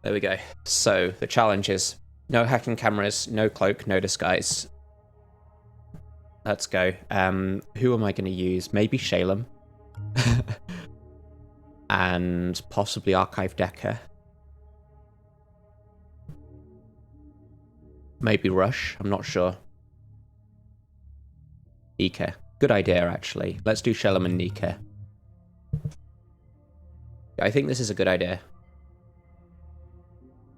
There we go. So the challenge is no hacking cameras, no cloak, no disguise. Let's go. Who am I going to use? Maybe Shalem. And possibly Archive Decker. Maybe Rush. I'm not sure. Nika. Good idea, actually. Let's do Shalem and Nika. I think this is a good idea.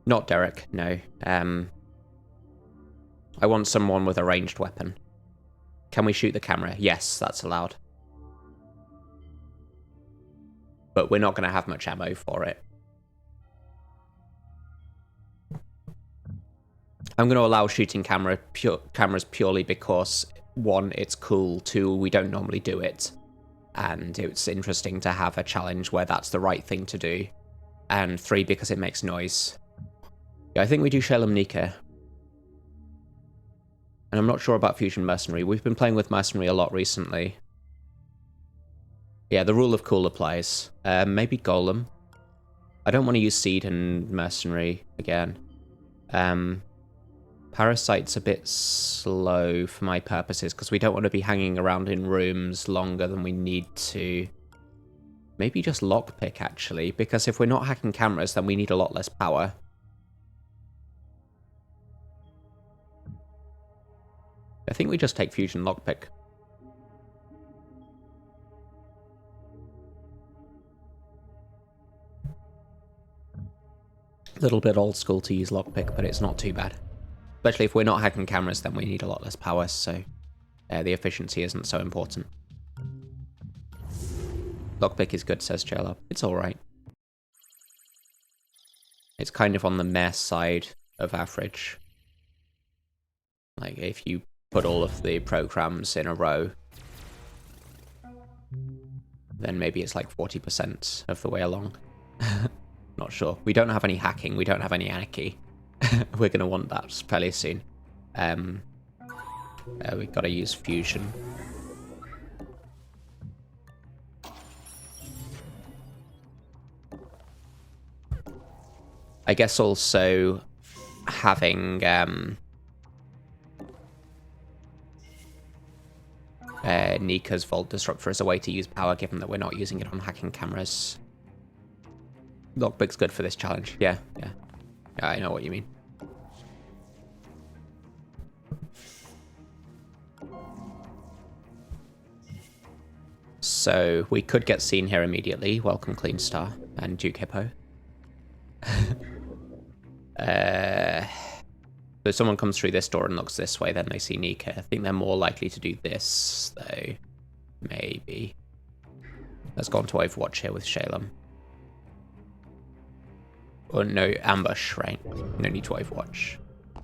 Not Derek, no. I want someone with a ranged weapon. Can we shoot the camera? Yes, that's allowed. But we're not going to have much ammo for it. I'm going to allow shooting cameras purely because, one, it's cool, two, we don't normally do it, and it's interesting to have a challenge where that's the right thing to do, and three, because it makes noise. Yeah, I think we do Shalem Nika. And I'm not sure about Fusion Mercenary. We've been playing with Mercenary a lot recently. Yeah, the rule of cool applies. Maybe Golem. I don't want to use Seed and Mercenary again. Parasite's a bit slow for my purposes, because we don't want to be hanging around in rooms longer than we need to. Maybe just Lockpick, actually, because if we're not hacking cameras, then we need a lot less power. I think we just take Fusion Lockpick. A little bit old school to use Lockpick, but it's not too bad. Especially if we're not hacking cameras, then we need a lot less power, so the efficiency isn't so important. Lockpick is good, says J-Lab. It's alright. It's kind of on the meh side of average. Like, if you put all of the programs in a row, then maybe it's like 40% of the way along. Not sure. We don't have any hacking, we don't have any anarchy. We're going to want that fairly soon. We've got to use Fusion. I guess also having Nika's Vault Disruptor as a way to use power, given that we're not using it on hacking cameras. Lockpick's good for this challenge. Yeah, yeah. Yeah, I know what you mean. So we could get seen here immediately. Welcome Clean Star and Duke Hippo. So if someone comes through this door and looks this way, then they see Nika. I think they're more likely to do this, though. Maybe. Let's go on to Overwatch here with Shalem. Oh, no, ambush, right? No need to Overwatch.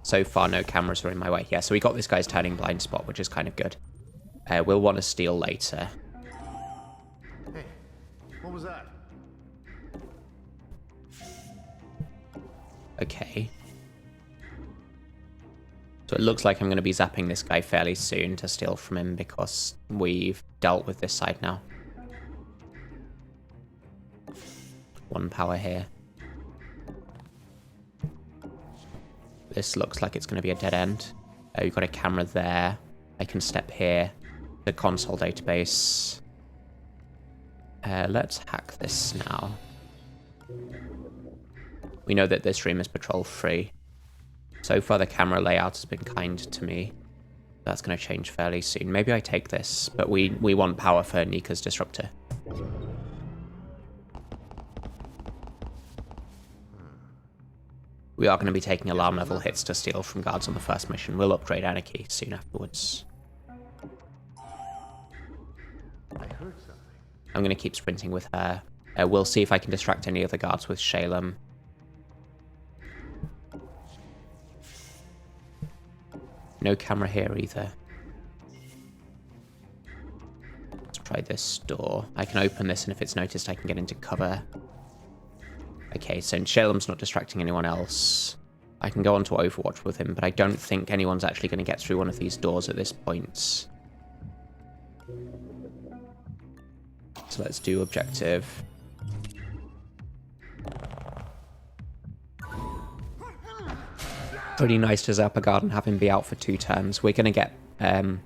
So far, no cameras are in my way. Yeah, so we got this guy's turning blind spot, which is kind of good. We'll want to steal later. Hey, what was that? Okay. So it looks like I'm going to be zapping this guy fairly soon to steal from him because we've dealt with this side now. 1 power here. This looks like it's going to be a dead end. We've got a camera there. I can step here. The console database. Let's hack this now. We know that this room is patrol free. So far the camera layout has been kind to me. That's going to change fairly soon. Maybe I take this, but we want power for Nika's Disruptor. We are going to be taking alarm level hits to steal from guards on the first mission. We'll upgrade Anarchy soon afterwards. I heard something. I'm going to keep sprinting with her. We'll see if I can distract any other guards with Shalem. No camera here either. Let's try this door. I can open this, and if it's noticed, I can get into cover. Okay, so Shalem's not distracting anyone else. I can go on to Overwatch with him, but I don't think anyone's actually going to get through one of these doors at this point. So let's do objective. Pretty nice to zap a guard and have him be out for 2 turns. We're going to get... oh,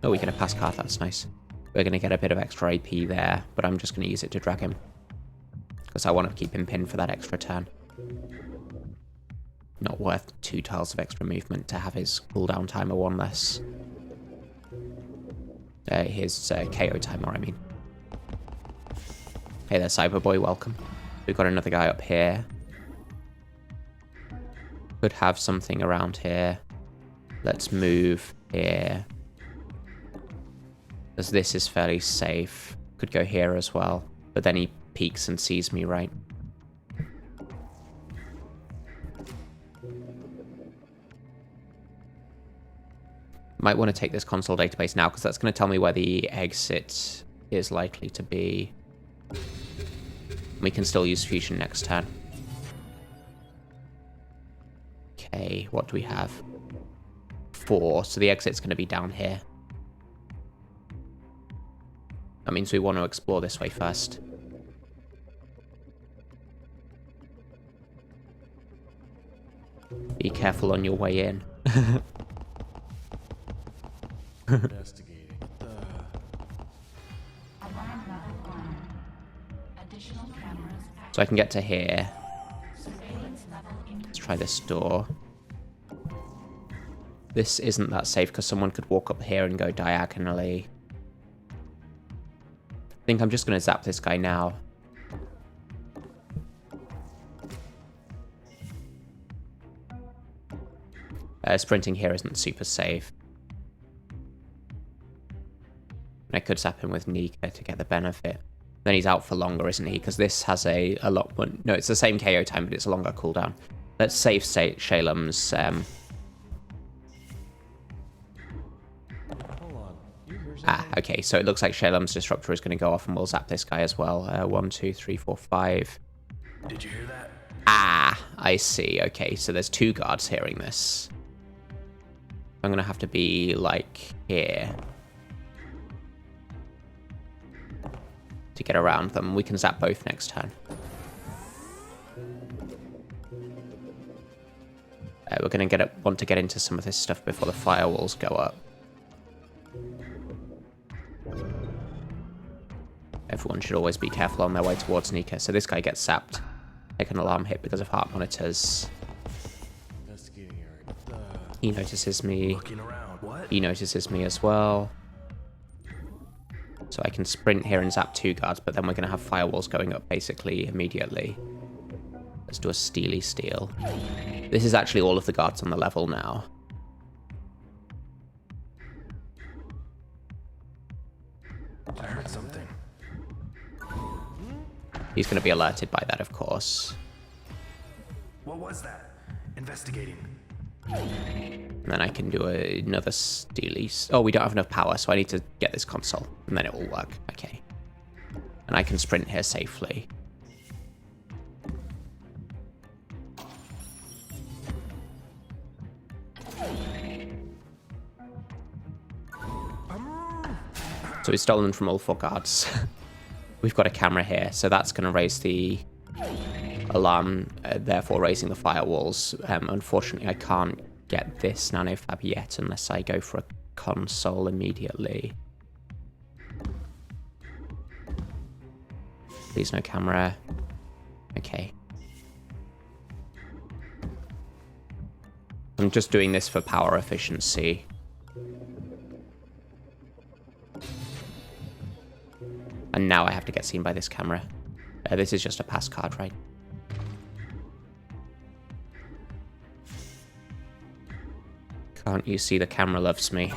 we get a pass card. That's nice. We're going to get a bit of extra AP there, but I'm just going to use it to drag him. Because I want to keep him pinned for that extra turn. Not worth 2 tiles of extra movement to have his cooldown timer 1 less. His KO timer, I mean. Hey there, Cyberboy, welcome. We've got another guy up here. Could have something around here. Let's move here. As this is fairly safe. Could go here as well. But then he peeks and sees me, right? Might want to take this console database now, because that's going to tell me where the exit is likely to be. We can still use fusion next turn. Okay, what do we have? 4, so the exit's going to be down here. That means we want to explore this way first. Be careful on your way in. Investigating. So I can get to here. Let's try this door. This isn't that safe because someone could walk up here and go diagonally. I think I'm just going to zap this guy now. Sprinting here isn't super safe. And I could zap him with Nika to get the benefit. Then he's out for longer, isn't he? Because this has a lot more... No, it's the same KO time, but it's a longer cooldown. Let's save Shalem's... okay, so it looks like Shalem's Disruptor is going to go off and we'll zap this guy as well. 1, 2, 3, 4, 5. Did you hear that? I see. Okay, so there's 2 guards hearing this. I'm going to have to be, like, here. To get around them. We can zap both next turn. We're going to want to get into some of this stuff before the firewalls go up. Everyone should always be careful on their way towards Nika. So this guy gets zapped. Take an alarm hit because of heart monitors. He notices me. He notices me as well. So I can sprint here and zap 2 guards, but then we're going to have firewalls going up basically immediately. Let's do a steely steal. This is actually all of the guards on the level now. I heard something. He's going to be alerted by that, of course. What was that? Investigating. And then I can do another steely... Oh, we don't have enough power, so I need to get this console. And then it will work. Okay. And I can sprint here safely. So we've stolen from all 4 guards. We've got a camera here, so that's going to raise the alarm, therefore raising the firewalls. Unfortunately, I can't get this nanofab yet unless I go for a console immediately. Please no camera. Okay. I'm just doing this for power efficiency. And now I have to get seen by this camera. This is just a pass card, right? Can't you see the camera loves me?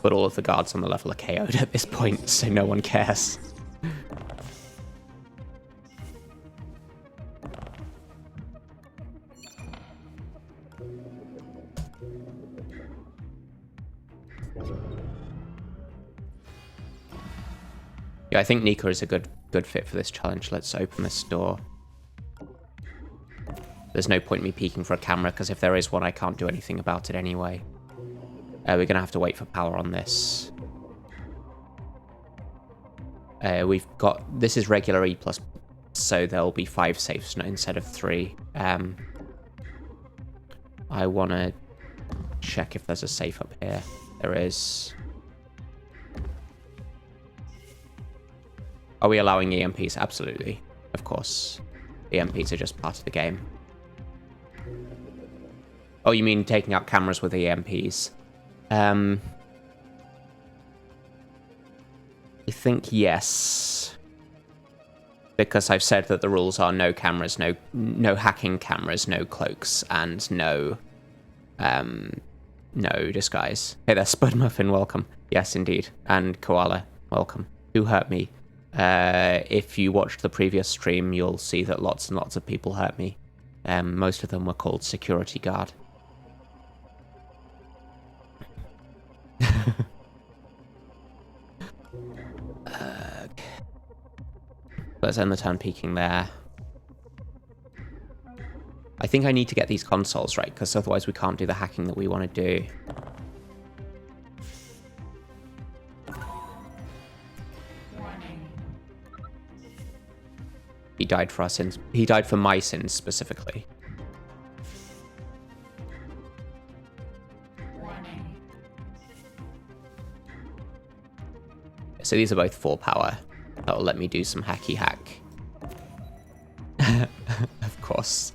But all of the guards on the level are KO'd at this point, so no one cares. Yeah, I think Nika is a good fit for this challenge. Let's open this door. There's no point in me peeking for a camera, because if there is one, I can't do anything about it anyway. We're going to have to wait for power on this. We've got... This is regular E+. so there'll be 5 safes instead of 3. I want to check if there's a safe up here. There is. Are we allowing EMPs? Absolutely. Of course. EMPs are just part of the game. Oh, you mean taking out cameras with EMPs? I think yes. Because I've said that the rules are no cameras, no hacking cameras, no cloaks, and no disguise. Hey there, Spud Muffin, welcome. Yes, indeed. And Koala, welcome. Who hurt me? If you watched the previous stream, you'll see that lots and lots of people hurt me. Most of them were called security guard. Let's end the turn peeking there. I think I need to get these consoles right, because otherwise we can't do the hacking that we want to do. He died for our sins. He died for my sins specifically. So these are both 4 power. That'll let me do some hacky hack. Of course.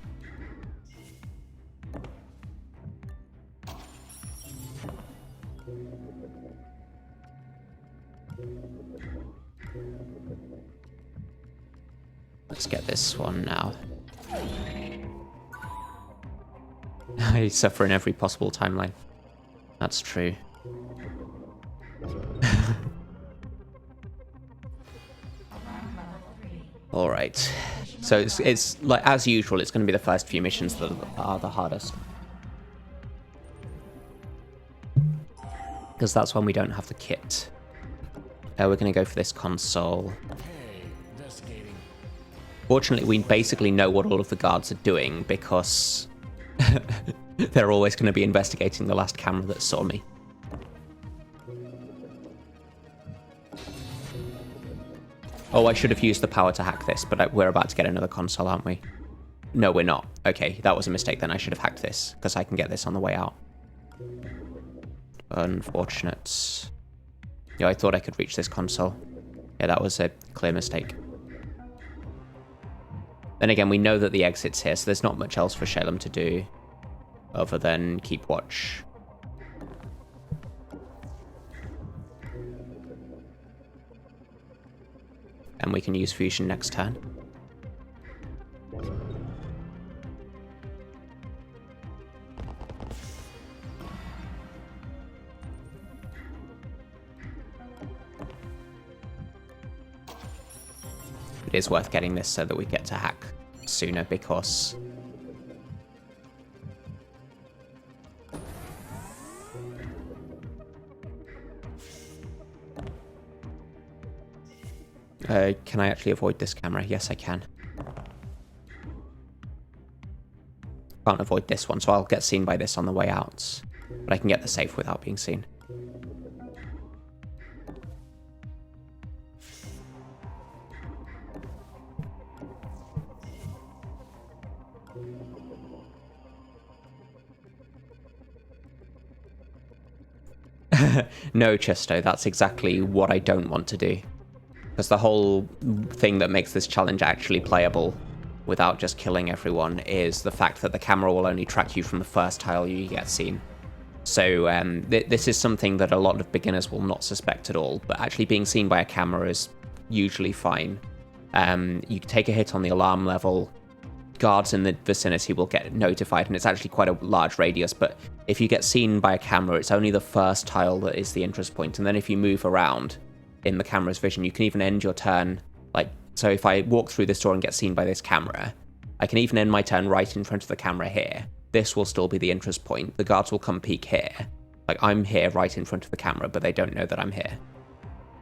Let's get this one now. I suffer in every possible timeline. That's true. All right. So it's like, as usual, it's going to be the first few missions that are the hardest. Because that's when we don't have the kit. We're going to go for this console. Fortunately, we basically know what all of the guards are doing because they're always going to be investigating the last camera that saw me. Oh, I should have used the power to hack this, but we're about to get another console, aren't we? No, we're not. Okay, that was a mistake then. I should have hacked this, because I can get this on the way out. Unfortunate. Yeah, I thought I could reach this console. Yeah, that was a clear mistake. Then again, we know that the exit's here, so there's not much else for Shalem to do other than keep watch. And we can use fusion next turn. It is worth getting this so that we get to hack sooner because can I actually avoid this camera? Yes, I can. Can't avoid this one, so I'll get seen by this on the way out. But I can get the safe without being seen. No, Chesto, that's exactly what I don't want to do. Because the whole thing that makes this challenge actually playable without just killing everyone is the fact that the camera will only track you from the first tile you get seen. So this is something that a lot of beginners will not suspect at all, but actually being seen by a camera is usually fine. You take a hit on the alarm level, guards in the vicinity will get notified, and it's actually quite a large radius, but if you get seen by a camera, it's only the first tile that is the interest point, and then if you move around in the camera's vision, you can even end your turn, like, so if I walk through this door and get seen by this camera, I can even end my turn right in front of the camera here. This will still be the interest point. The guards will come peek here. Like, I'm here right in front of the camera, but they don't know that I'm here.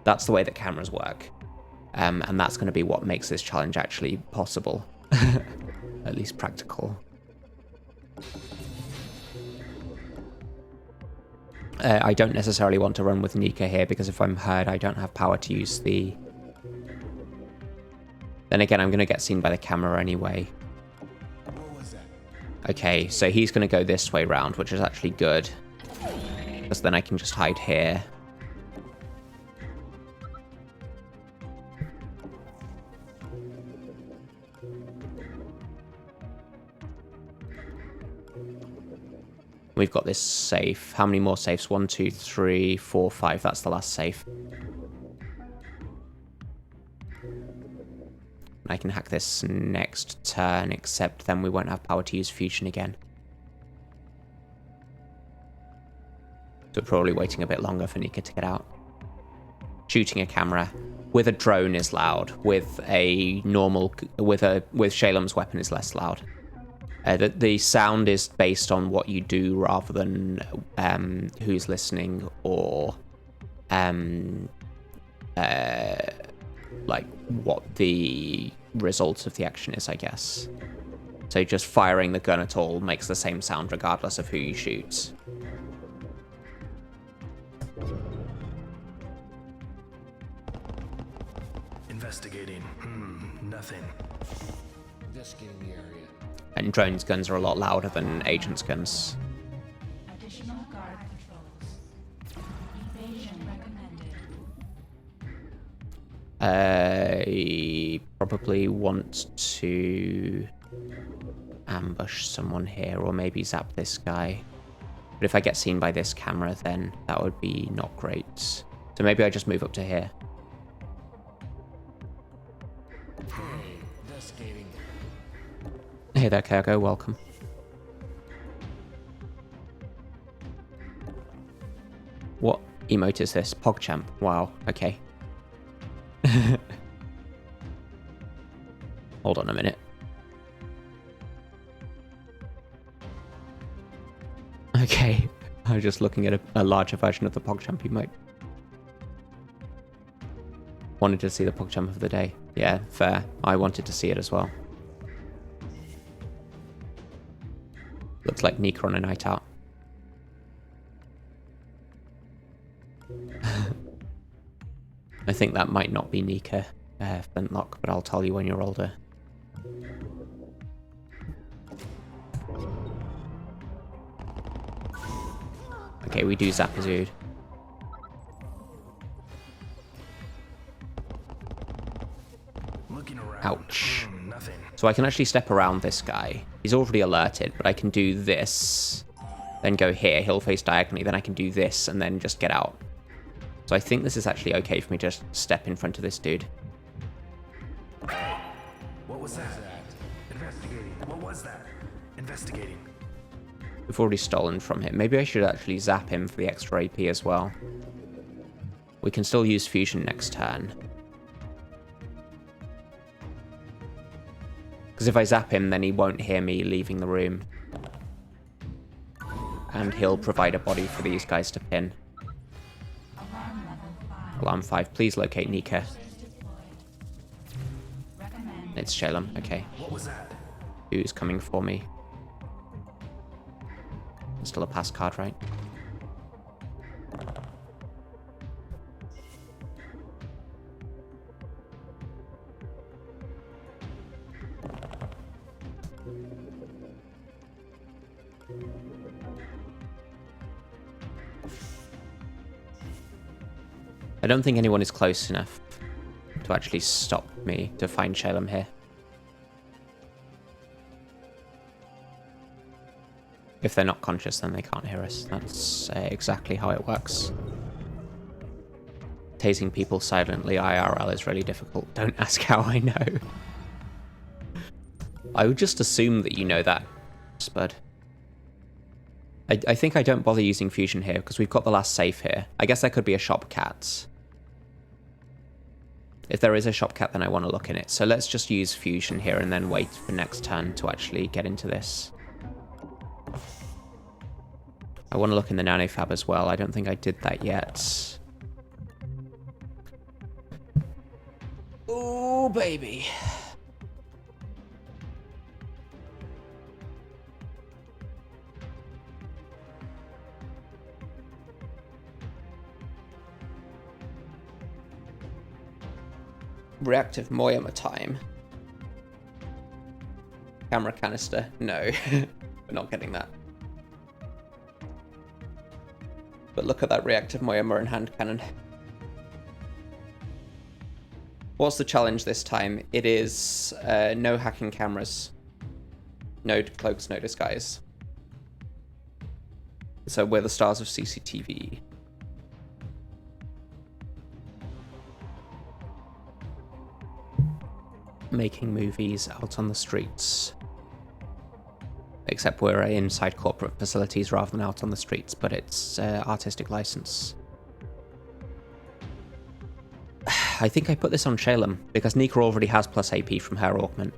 That's the way that cameras work. And that's going to be what makes this challenge actually possible. At least practical. I don't necessarily want to run with Nika here, because if I'm heard, I don't have power to use the Then again, I'm going to get seen by the camera anyway. What was that? Okay, so he's going to go this way round, which is actually good. Because then I can just hide here. We've got this safe. How many more safes? 1, 2, 3, 4, 5. That's the last safe. I can hack this next turn, except then we won't have power to use fusion again. So we're probably waiting a bit longer for Nika to get out. Shooting a camera with a drone is loud. With a normal, with Shalem's weapon is less loud. The sound is based on what you do rather than who's listening or like what the result of the action is, I guess. So just firing the gun at all makes the same sound regardless of who you shoot. Investigating. Nothing. Investigating the area. And drones' guns are a lot louder than agents' guns. Additional guard controls. Evasion recommended. I probably want to ambush someone here, or maybe zap this guy. But if I get seen by this camera, then that would be not great. So maybe I just move up to here. Investigating. Hey there, Kergo, welcome. What emote is this? PogChamp. Wow, okay. Hold on a minute. Okay, I was just looking at a larger version of the PogChamp emote. Wanted to see the PogChamp of the day. Yeah, fair. I wanted to see it as well. Looks like Nika on a night out. I think that might not be Nika, Flintlock, but I'll tell you when you're older. Okay, we do zap a dude. Looking around. Ouch. Nothing. So I can actually step around this guy. He's already alerted, but I can do this, then go here, he'll face diagonally, then I can do this, and then just get out. So I think this is actually okay for me to just step in front of this dude. What was that? Investigating. What was that? Investigating. We've already stolen from him. Maybe I should actually zap him for the extra AP as well. We can still use fusion next turn. Because if I zap him, then he won't hear me leaving the room. And he'll provide a body for these guys to pin. Alarm level 5. Alarm 5, please locate Nika. Deployed. Recommend. It's Shalem, okay. What was that? Who's coming for me? Still a pass card, right? I don't think anyone is close enough to actually stop me to find Shalem here. If they're not conscious, then they can't hear us. That's exactly how it works. Tasing people silently IRL is really difficult. Don't ask how I know. I would just assume that you know that, Spud. I think I don't bother using fusion here because we've got the last safe here. I guess there could be a shop cat. If there is a shop cat, then I want to look in it. So let's just use fusion here and then wait for next turn to actually get into this. I want to look in the nanofab as well. I don't think I did that yet. Oh, baby. Reactive Moyama time. Camera canister. No, we're not getting that. But look at that reactive Moyama and hand cannon. What's the challenge this time? It is no hacking cameras. No cloaks, no disguise. So we're the stars of CCTV. Making movies out on the streets. Except we're inside corporate facilities rather than out on the streets, but it's artistic license. I think I put this on Shalem, because Nika already has plus AP from her augment.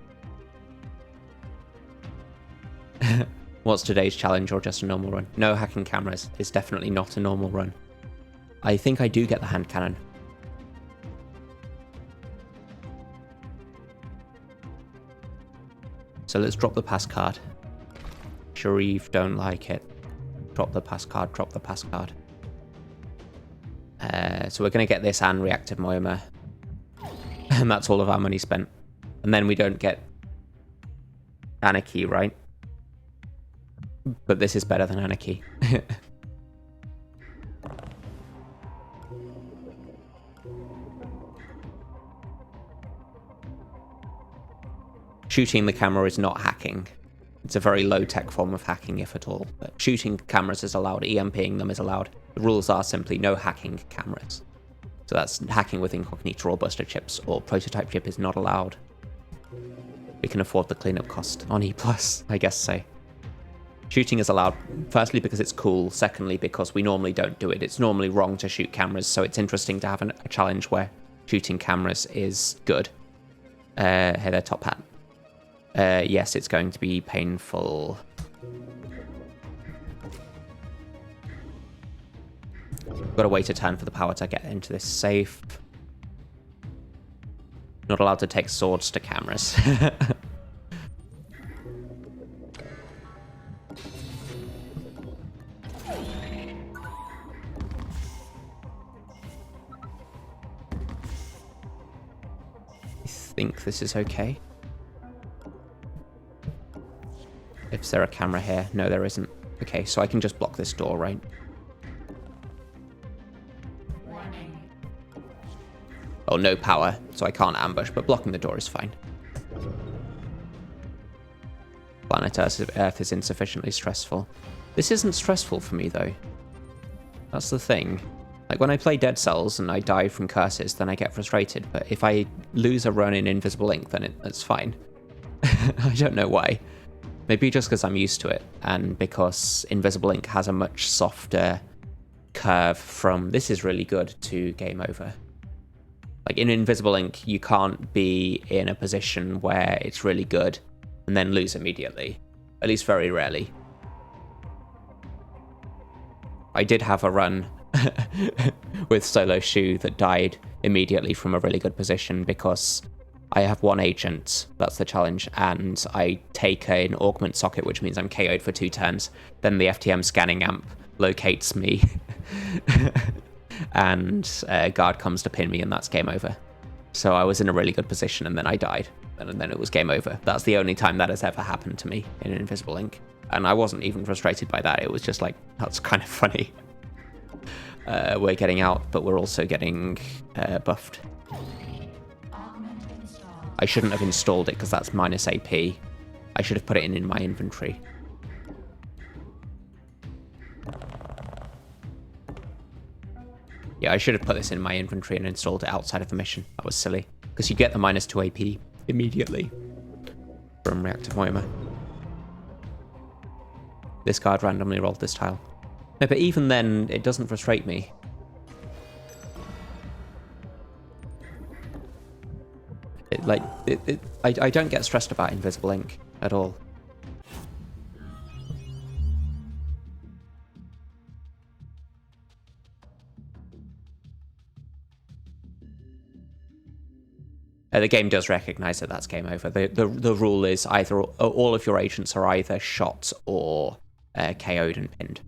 What's today's challenge, or just a normal run? No hacking cameras. It's definitely not a normal run. I think I do get the hand cannon. So let's drop the pass card. Sharif, don't like it. Drop the pass card, drop the pass card. So we're going to get this and reactive Moyama. And that's all of our money spent. And then we don't get Anarchy, right? But this is better than Anarchy. Shooting the camera is not hacking. It's a very low-tech form of hacking, if at all. But shooting cameras is allowed, EMPing them is allowed. The rules are simply no hacking cameras. So that's hacking with incognito or buster chips, or prototype chip is not allowed. We can afford the cleanup cost on E+, I guess so. Shooting is allowed, firstly because it's cool, secondly because we normally don't do it. It's normally wrong to shoot cameras, so it's interesting to have a challenge where shooting cameras is good. Hey there, Top Hat. Yes, it's going to be painful. Got to wait a turn for the power to get into this safe. Not allowed to take swords to cameras. I think this is okay. Is there a camera here? No, there isn't. Okay, so I can just block this door, right? Warning. Oh, no power, so I can't ambush, but blocking the door is fine. Planet Earth is insufficiently stressful. This isn't stressful for me, though. That's the thing. Like, when I play Dead Cells and I die from curses, then I get frustrated, but if I lose a run in Invisible Ink, then it's fine. I don't know why. Maybe just because I'm used to it, and because Invisible Ink has a much softer curve from this is really good to game over. Like in Invisible Ink, you can't be in a position where it's really good and then lose immediately. At least very rarely. I did have a run with Solo Shoe that died immediately from a really good position because I have one agent, that's the challenge, and I take an augment socket, which means I'm KO'd for 2 turns. Then the FTM scanning amp locates me, and guard comes to pin me, and that's game over. So I was in a really good position, and then I died, and then it was game over. That's the only time that has ever happened to me in Invisible Ink. And I wasn't even frustrated by that, it was just like, that's kind of funny. We're getting out, but we're also getting buffed. I shouldn't have installed it because that's minus AP. I should have put it in my inventory. Yeah, I should have put this in my inventory and installed it outside of the mission. That was silly. Because you get the minus 2 AP immediately from Reactive Moyama. This card randomly rolled this tile. No, but even then, it doesn't frustrate me. I don't get stressed about Invisible Ink at all. The game does recognize that that's game over. The rule is either all of your agents are either shot or KO'd and pinned.